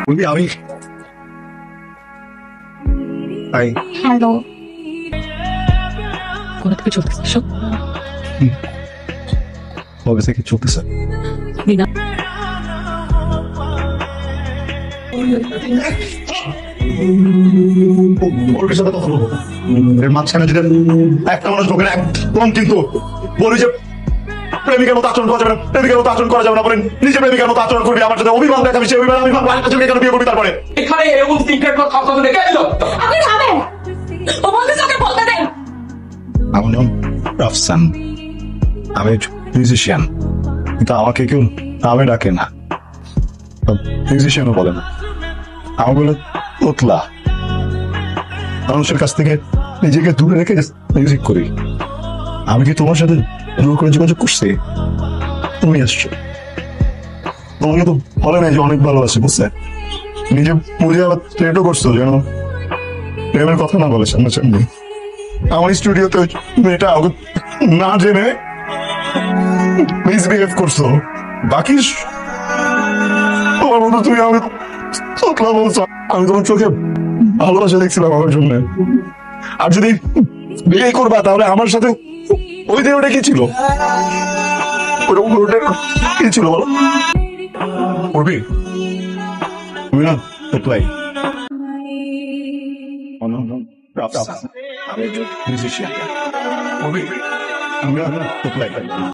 বলবি আমি হ্যালো কোথা থেকে চলতেছে সব? কবে থেকে চলতেছে? বিনা এর মাঝখানে যদি একটা মানুষ ঢোকে না একদম, কিন্তু বলি যে প্রেমিকের মতো আচরণ করা যাবে না, প্রেমিকের মতো আচরণ করা যাবে না, বলেন নিজে প্রেমিকের মতো আচরণ করবি, আমার সাথে অভিমান দেখাবি, সেই অভিমান আমি কেন বিয়ে করবি? তারপরে এখানে এরকম সিক্রেট কথা আপনাদের কে দিল? আপনি থামেন, ও বলতেছে ওকে বলতে দেন। আমার নাম রাফসান, আমি মিউজিশিয়ান, কিন্তু আমাকে কেউ নামে ডাকে না, মিউজিশিয়ানও বলে না, আমার বলে তোতলা। মানুষের কাছ থেকে নিজেকে দূরে রেখে মিউজিক করি। আমি কি তোমার সাথে জোর করে যোগাযোগ করছি? তুমি আসছো, তোমাকে তো বলে নাই যে অনেক ভালোবাসে, বুঝছে? নিজে বুঝে আবার ট্রেডও করছো যেন প্রেমের কথা না বলে সামনে সামনে। আমার স্টুডিওতে মেয়েটা আমাকে না জেনে মিসবিহেভ করছো। বাকি তোমার মতো তুমি আমাকে তোতলা বলছো। আমি তোমার চোখে ভালোবাসা দেখছিলাম আমার জন্য। আর যদি বিয়ে করবা তাহলে আমার সাথে ওই দিন ওটা কি ছিল? কি ছিল বলো? করবি তুমি না তোতলাই। আমি একজন মিউজিশিয়ান। আমি তোতলাই।